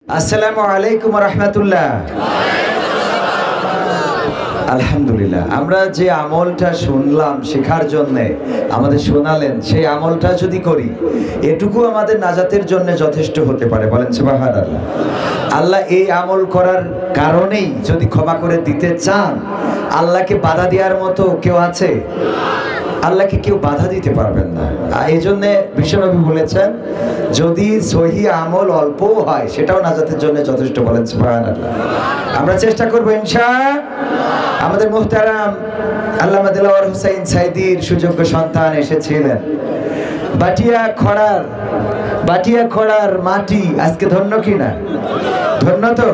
আসসালামু আলাইকুম ওয়া রাহমাতুল্লাহ। আলহামদুলিল্লাহ, আমরা যে আমলটা শুনলাম শেখার জন্য আমাদের শোনালেন, সেই আমলটা যদি করি এটুকু আমাদের নাজাতের জন্য যথেষ্ট হতে পারে। বলেন সুবহানাল্লাহ। আল্লাহ এই আমল করার কারণেই যদি ক্ষমা করে দিতে চান, আল্লাহকে বাধা দেওয়ার মতো কেউ আছে? আল্লাহকে কেউ বাধা দিতে পারবেন না। এই জন্যে বিশ্বনবী বলেছেন, যদি সহি আমল অল্পও হয় সেটাও নাজাতের জন্য যথেষ্ট। বলেন সুবহানাল্লাহ। আমরা চেষ্টা করবো ইনশাআল্লাহ। আমাদের মুহতারাম আল্লামা দেলাওয়ার হোসেন সাইদির সুযোগ্য সন্তান এসেছিলেন। বাটিয়া খড়ার মাটি আজকে ধন্য কিনা? ধন্য তো।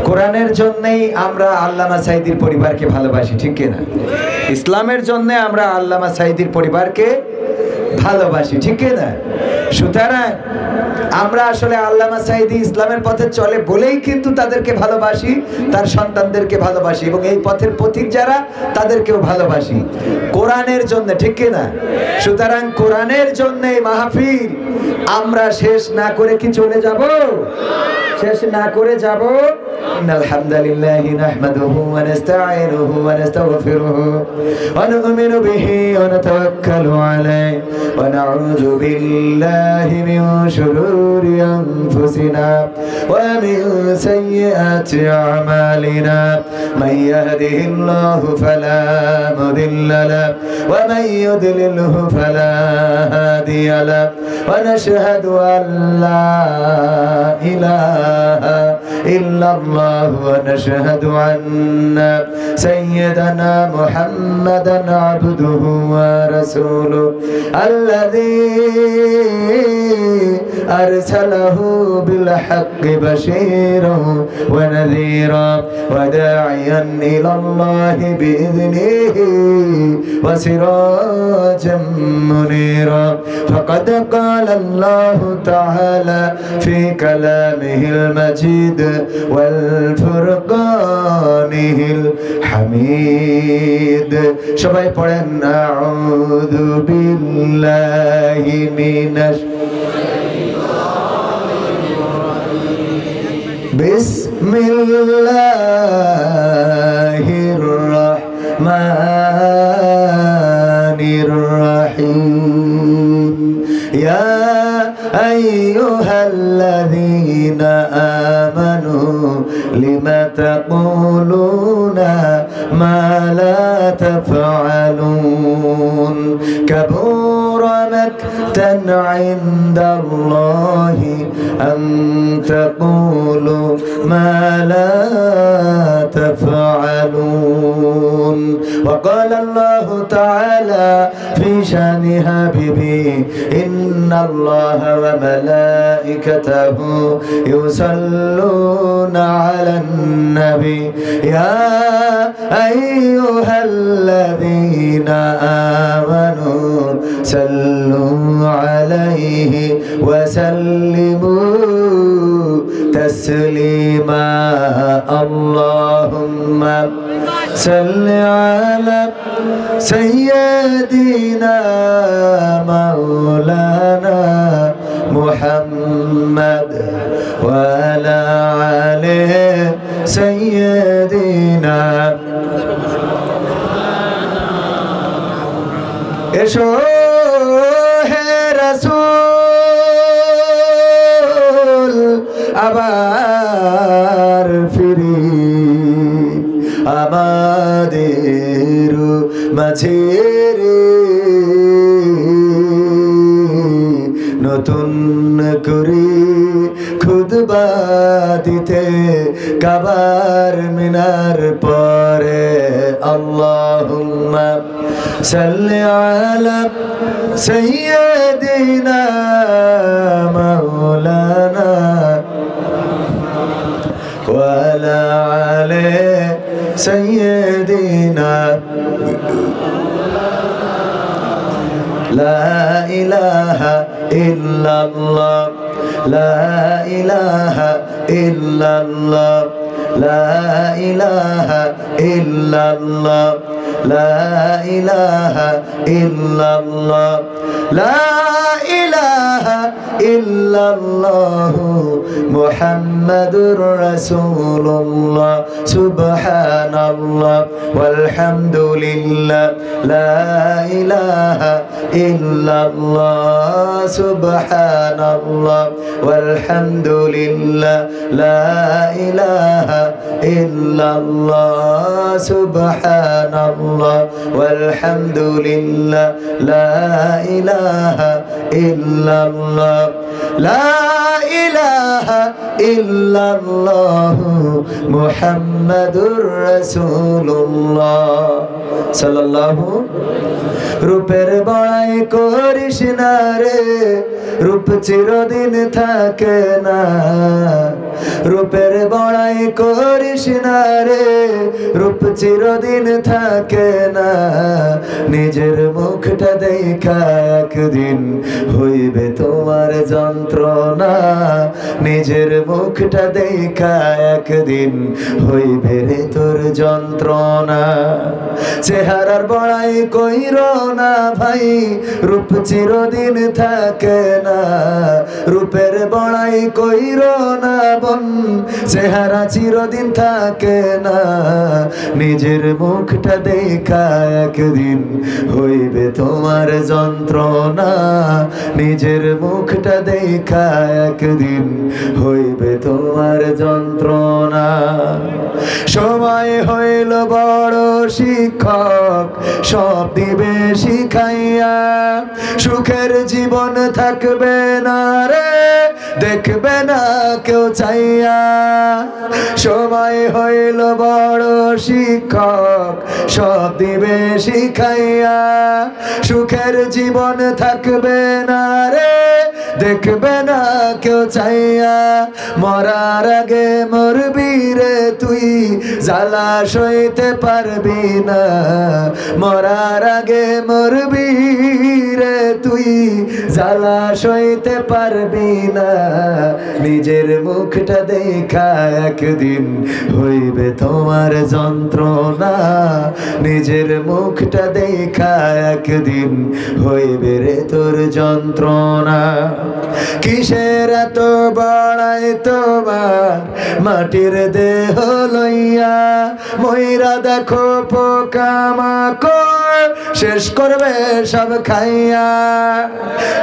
কোরআনের জন্যই আমরা আল্লামা সাইদির পরিবারকে ভালোবাসি, ঠিক কিনা? ইসলামের জন্য আমরা আল্লামা সাইদির পরিবারকে ভালোবাসি, ঠিক কিনা? সুতরাং আমরা আসলে আল্লামা সাইদি ইসলামের পথে চলে বলেই কিন্তু তাদেরকে ভালোবাসি, তার সন্তানদেরকে ভালোবাসি, এবং এই পথের পথিক যারা তাদেরকেও ভালোবাসি কোরআনের জন্য, ঠিক কিনা? সুতরাং কোরআনের জন্য এই মাহফিল আমরা শেষ না করে কি চলে যাব? শেষ না করে যাব? ইন্নাল হামদালিল্লাহি নাহমাদুহু ওয়া নাস্তাঈনুহু ওয়া নাস্তাগফিরুহু ওয়া নু'মিনু বিহি ওয়া নাতাওয়াক্কালু আলাইহি ওয়া নাউযু বিল্লাহি মিন শুরুরি আনফুসিনা ওয়া মিন সাইয়্যাতি আ'মালিনা মান ইয়াহদিহিল্লাহু ফালা মুদিল্লা লাহু ওয়া মান ইউদ্লিলহু ফালা হাদিয়া লাহু ওয়া নাশহাদু আন লা ইলাহা ইল্লাল্লাহু ওয়া নাশহাদু আন্না সাইয়্যিদানা মুহাম্মাদান আবদুহু ওয়া রাসূলুহু আল্লাযী আরসালাহু বিল হাক্কি বাশীরান ওয়া নাযীরান ওয়া দা'iয়ান ইলাল্লাহি বিইذনিহি ওয়া সিরাজাম মুনীরা ফাকাদ ক্বালা আল্লাহু তাআলা ফি কালামিহিল মাজিদ ওয়াল ফুরকানিহিল হামিদ। সবাই পড়েন আউযু বিল্লাহি মিনাশ বিসমিল্লাহির রাহমানির রাহিম। ইয়া আইয়ুহাল্লাযীনা আমানু লিমা তাকুলুনা মা লা তাফআলুন কাবুরা মাকতান ইনদাল্লাহি আন তাকুলু মা লা তাফআলুন। ওয়া ক্বালা আল্লাহু তাআলা ফি শানি হাবিবি ইন্নাল্লাহা ওয়া মালাইকাতাহু ইউসাল্লুনা আলান নবী ইয়া আইয়ুহাল্লাযীনা আমানু সাল্লু আলাইহি ওয়া সাল্লিমু তাসলিমা। আল্লাহুম্মা সাল্লি আলা সাইয়্যিদিনা মাওলানা মুহাম্মদ ওয়া আলা আলি সাইয়্যিদিনা। এসো হে রাসূল আবার ফিরি আমাদের মাঝে রে, নতুন করে খুতবা দিতে কাবার মিনার পরে। আল্লাহুম্মা সাল্লি আলা সাইয়্যিদিনা মাওলানা ওয়া আলা আলি সাইয়্যিদিনা। লা ইলাহা ইল্লাল্লাহ লা ইলাহা ইল্লাল্লাহ লা ইলাহা ইল্লাল্লাহ লা ইলাহা ইল্লাল্লাহ লা ইলাহা ইল্লাল্লাহ মুহাম্মাদুর রাসূলুল্লাহ সুবহানাল্লাহ ওয়ালহামদুলিল্লাহ লা ইলাহা ইল্লাল্লাহ সুবহানাল্লাহ ওয়ালহামদুলিল্লাহ লা ইলাহা ইল্লাল্লাহ সুবহানাল্লাহ ওয়ালহামদুলিল্লাহ লা ইলাহা ইল্লাল্লাহ লা ইলাহা ইল্লাল্লাহ মুহাম্মাদুর রাসূলুল্লাহ সাল্লাল্লাহু। রূপের বড়াই করিস না রে, রূপ চিরদিন থাকে না। রূপের বড়াই করিস না রে, রূপ চিরদিন থাকে না। নিজের মুখটা দেখা একদিন হইবে তোমার যন্ত্রণা। নিজের মুখটা দেখা একদিন হইবে রে তোর যন্ত্রণা। চেহারার বড়াই কইর না ভাই, রূপ চিরদিন থাকে না। রূপের বড়াই কইর না বোন, চেহারা চিরদিন থাকে না। নিজের মুখটা দেখা একদিন হইবে তোমার যন্ত্রণা। নিজের মুখটা দেখা একদিন হইবে তোমার যন্ত্রণা। সময় হইল বড় শিক্ষক, সব দিবে শিখাইয়া। সুখের জীবন থাকবে না রে, দেখবে না কেউ চাইয়া। সময় হইল বড় শিক্ষক, সব দিবে শিখাইয়া। সুখের জীবন থাকবে না রে, দেখবে না কেউ চাইয়া। মরার আগে মরবি রে তুই, জ্বালা সইতে পারবি না। মরার আগে মরবি রে তুই, জ্বালা সইতে পারবি না। নিজের মুখটা দেখা একদিন হইবে তোমার যন্ত্রণা। নিজের মুখটা দেখা একদিন হইবে রে তোর যন্ত্রণা। কিসের এত বড়াই তোমার মাটির দেহ লইয়া। ময়রা দেখো পোকামাকড় শেষ করবে সব খাইয়া।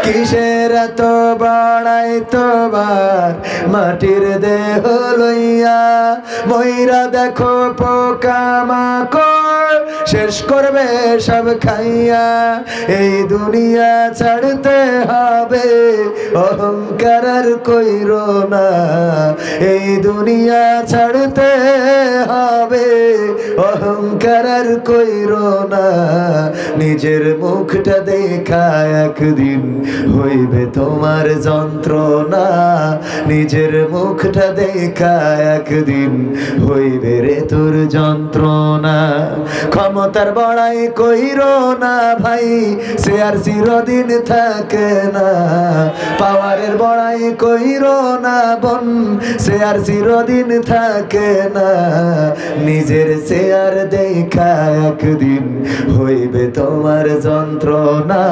কিসের এত বড়াই তোমার মাটির দেহ লইয়া। ময়রা দেখো পোকামাকড় শেষ করবে সব খাইয়া। এই দুনিয়া ছাড়তে হবে, অহংকার আর কইরো না। এই দুনিয়া ছাড়তে হবে, অহংকার আর কইরো না। নিজের মুখটা দেখা একদিন হইবে তোমার যন্ত্রণা। নিজের মুখটা দেখা একদিন হইবে রে তোর যন্ত্রণা। ক্ষমতার বড়াই কইরো না ভাই, সে আর চিরদিন থাকে না। পাওয়ারের বড়াই কইরো না বোন, সে আর চিরদিন থাকে না। নিজের চেয়ার দেখা একদিন হইবে তোমার যন্ত্রণা।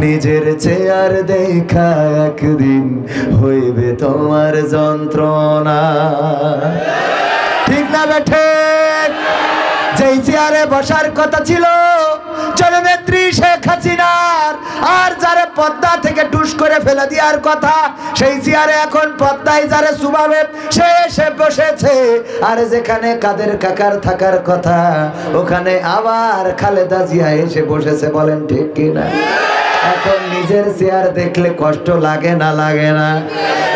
নিজের চেয়ার দেখা একদিন হইবে তোমার যন্ত্রণা। ঠিক না বেঠে? যেই চেয়ারে বসার কথা ছিল জননেত্রী শেখ হাসিনার, আর যারে পদ্মা থেকে টুস করে ফেলে দেওয়ার কথা, সেই চেয়ারে এখন পদ্মায় যারে সুবাবে সে এসে বসেছে। আর যেখানে কাদের কাকার থাকার কথা, ওখানে আবার খালেদা জিয়া এসে বসেছে। বলেন ঠিক কিনা? এখন নিজের চেয়ার দেখলে কষ্ট লাগে না? লাগে না?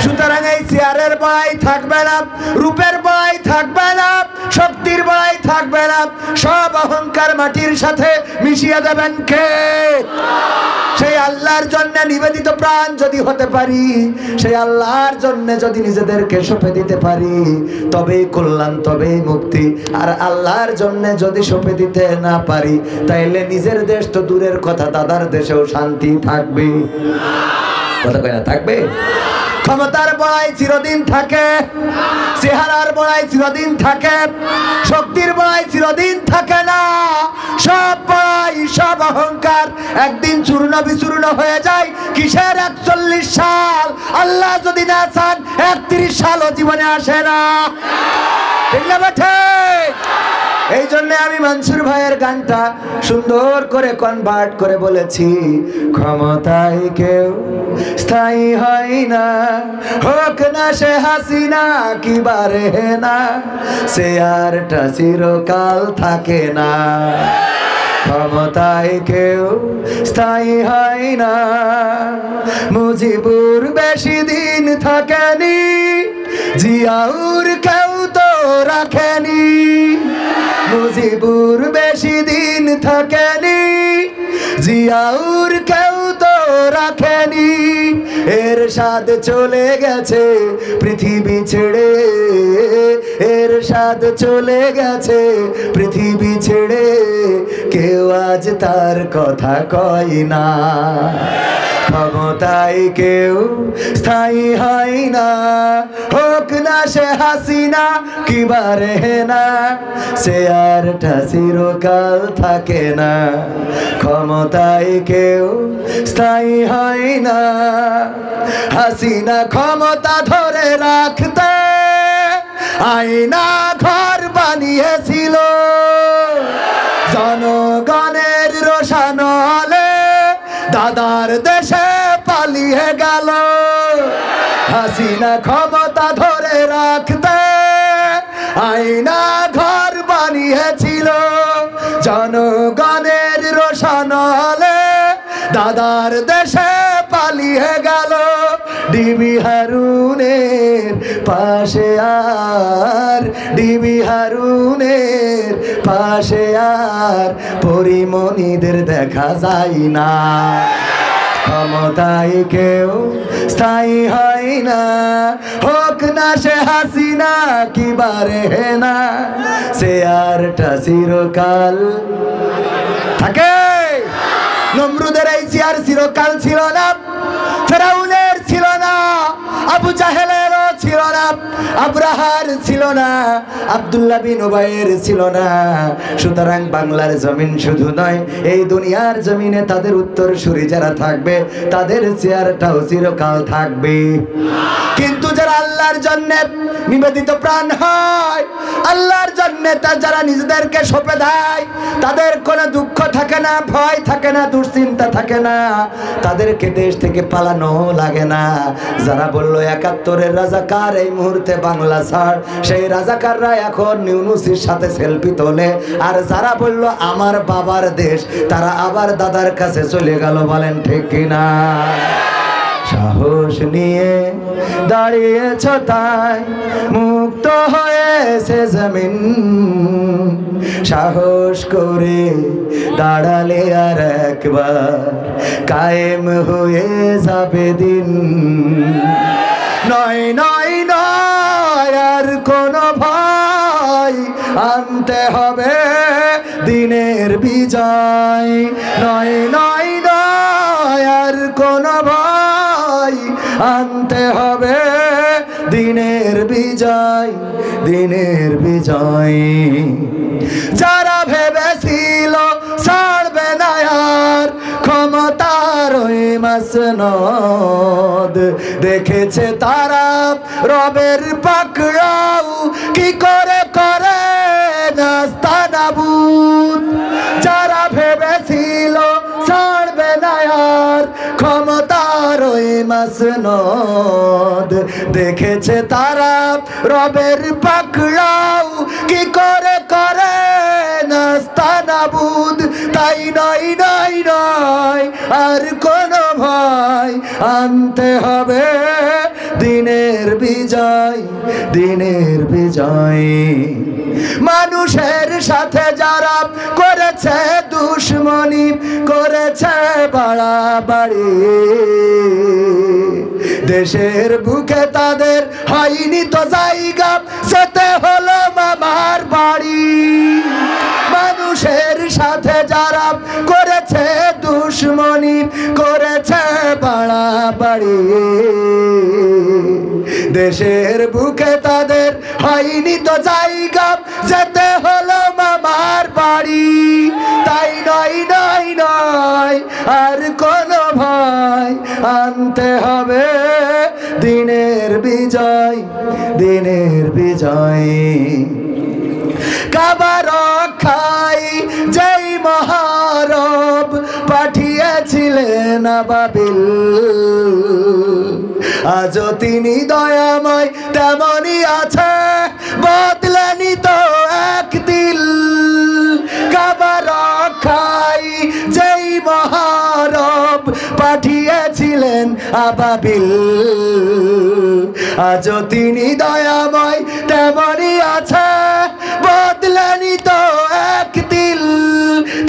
সুতরাং এই চেয়ারের বড়াই থাকবে না, রূপের বড়াই থাকবে না, শক্তির বড়াই থাকবে না। সব অহংকার মাটির সাথে মিশিয়ে দেবেন কে? সেই আল্লাহর জন্য নিবেদিত প্রাণ যদি হতে পারি, সেই আল্লাহর জন্য যদি নিজেদেরকে সঁপে দিতে পারি, তবেই কল্যাণ, তবেই মুক্তি। আর আল্লাহর জন্য যদি সঁপে দিতে না পারি, তাইলে নিজের দেশ তো দূরের কথা, দাদার দেশেও শান্তি থাকবে। কথা কয় না? থাকবে? ক্ষমতার বড়াই চিরদিন থাকে, চেহারার বড়াই চিরদিন থাকে, শক্তির বড়াই চিরদিন থাকে না। সব বড়াই, সব অহংকার একদিন চূর্ণ বিচূর্ণ হয়ে যায়। কিসের 41 সাল? আল্লাহ যদি না চান 31 সালও জীবনে আসে না। ঠিক না বেঠে? এই জন্য আমি মনসুর ভাইয়ের গানটা সুন্দর করে কনভার্ট করে বলেছি, ক্ষমতায় কেউ স্থায়ী হয় না, হোক না সে হাসিনা কি বারে না, সে আরটা চিরকাল থাকে না। ক্ষমতায় কেউ স্থায়ী হয় না, মুজিবুর বেশি দিন থাকেনি, জিয়াউর কেউ তো রাখেনি। মুজিবুর বেশি দিন থাকেনি, জিয়াউর কেউ তো রাখেনি। এরশাদ চলে গেছে পৃথিবী ছেড়ে, এরশাদ চলে গেছে পৃথিবী ছেড়ে, কেউ আজ তার কথা কয় না। ক্ষমতায় কেউ স্থায়ী হয় না, হোক না সে হাসিনা কি বারে না, সে আরটা চিরকাল থাকে না। ক্ষমতায় কেউ স্থায়ী হয় না। হাসিনা ক্ষমতা ধরে রাখতে আয়না ঘর বানিয়েছিল, জনগণের রোশানলে দাদার দেশে পালিয়ে গেল। হাসিনা ক্ষমতা ধরে রাখতে আয়না ঘর বানিয়েছিল, জনগণের রোশানলে দাদার দেশে পালিয়ে গেল। ডিবি হারুনের পাশে আর, ডিবি হারুনের পাশে আর পরিমণিদের দেখা যায় না। ক্ষমতায় কেউ স্থায়ী হয় না, হোক না সে হাসিনা কি বারে না, সে আরটা চিরকাল থাকে। নমরুদের এই চেয়ার চিরকাল ছিল না, ফেরাউনের ছিল না, আবু জাহেলেরও ছিল না, আব্রাহার ছিল না, আব্দুল্লাহ বিন উবাইয়ের ছিল না। সুতরাং বাংলার জমিন শুধু নয়, এই দুনিয়ার জমিনে তাদের উত্তরসূরি যারা থাকবে তাদের চেয়ারটাও চিরকাল থাকবে। কিন্তু যারা আল্লাহর জন্য নিবেদিত প্রাণ হয়, আল্লাহর জন্য যারা নিজেদেরকে সঁপে দেয়, তাদের কোনো দুঃখ থাকে না, ভয় থাকে না, দুশ্চিন্তা থাকে না, তাদেরকে দেশ থেকে পালানো লাগে না। যারা বললো ৭১-এর রাজাকার এই মুহূর্তে বাংলা ছাড়, সেই রাজাকাররা এখন ইউনূসের সাথে সেলফি তোলে। আর যারা বললো আমার বাবার দেশ, তারা আবার দাদার কাছে চলে গেল। বলেন ঠিক কিনা? সাহস নিয়ে দাঁড়িয়েছ তাই মুক্ত হয়েছে জমিন, সাহস করে দাঁড়ালে আর একবার কায়েম হয়ে যাবে দিন। নয় নয় নয় আর কোনো ভয়, আনতে হবে দিনের বিজয়। নয় নয় নয় আর কোনো ভয়, আনতে হবে দিনের বিজয়, দিনের বিজয়। যারা ভেবেছিল ছাড়বে না আর ক্ষমতার ওই মাসনদ, দেখেছে তারা রবের পাকড়াও কি করে করে নাস্তানাবুদ। যারা ভেবেছিল ছাড়বে না আর ক্ষমতার ওই মাসনদ, দেখেছে তারা রবের পাকড়াও কি করে করে নাস্তানাবুদ। তাই নয় নয় নয় আর কোনো ভয়, আনতে হবে দিনের বিজয়, দিনের বিজয়। মানুষের সাথে যারা করেছে দুশ্মনী, করেছে বাড়াবাড়ি, দেশের বুকে তাদের হয়নি তো জায়গা, যেতে হলো মামার বাড়ি। মানুষের সাথে যারা করেছে দুশ্মনী, করেছে বাড়াবাড়ি, দেশের বুকে তাদের হয়নি তো জায়গা, যেতে হলো মামার বাড়ি। তাই নয় নয় নয় আর কোনো ভয়, আনতে হবে দিনের বিজয়, দিনের বিজয়। কাবা রক্ষায় যেই মহারব পাঠিয়েছিলেন আবাবিল, আজও তিনি দয়াময় তেমনই আছে, বদলেনি তো এক দিল। কাবা রক্ষায় যেই মহারব পাঠিয়েছিলেন আবাবিল, আজও তিনি দয়াময় তেমনই আছে, বদলেনি তো এক দিল।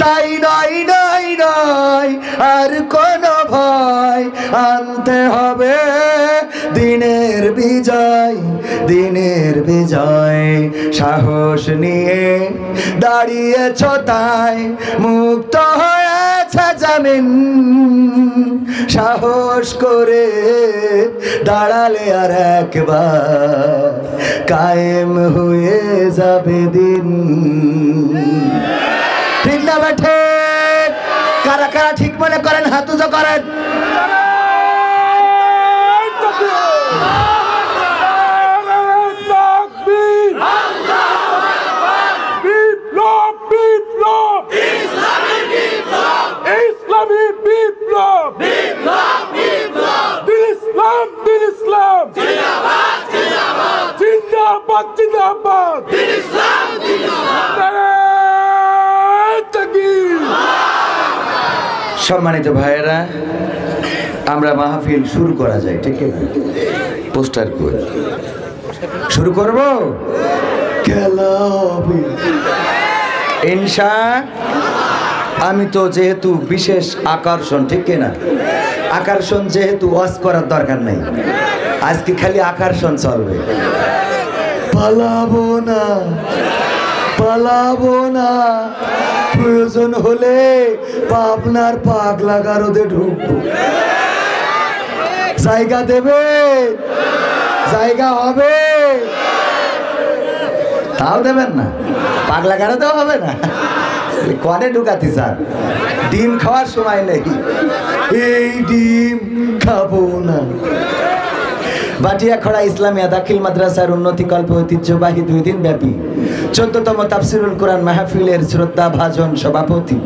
তাই নয় নয় নয় আর কোনো ভয়, আনতে হবে দিনের বিজয়, দিনের বিজয়। সাহস নিয়ে দাঁড়িয়েছ তাই মুক্ত হয়েছে জামিন, সাহস করে দাঁড়ালে আর একবার কায়েম হয়ে যাবে দিন। ঠিক না বেঠে? কারা কারা ঠিক মনে করেন হাত উঁচু করেন। সম্মানিত ভাইয়েরা, আমরা মাহফিল শুরু করা যায়, ঠিক আছে? পোস্টার করে শুরু করব, খেলা হবে ইনশা। আমি তো যেহেতু বিশেষ আকর্ষণ, ঠিক না? আকর্ষণ যেহেতু ওয়াজ করার দরকার নেই, আজকে খালি আকর্ষণ চলবে। পালাবো না, পালাবো না, প্রয়োজন হলে পাবনার পাগলা গারদে ঢুকবো। জায়গা দেবে, জায়গা হবে, তাও দেবেন না, পাগলা গারদেও হবে না। কনে ঢুকাতি স্যার, ডিম খাওয়ার সময় নেই, এই ডিম খাবো না। বাটিয়াখড়া ইসলামিয়া দাখিল মাদ্রাসার উন্নতিকল্প ঐতিহ্যবাহী 2 দিন ব্যাপী 14তম তাফসিরুল কোরআন মাহফিলের শ্রদ্ধা ভাজন সভাপতি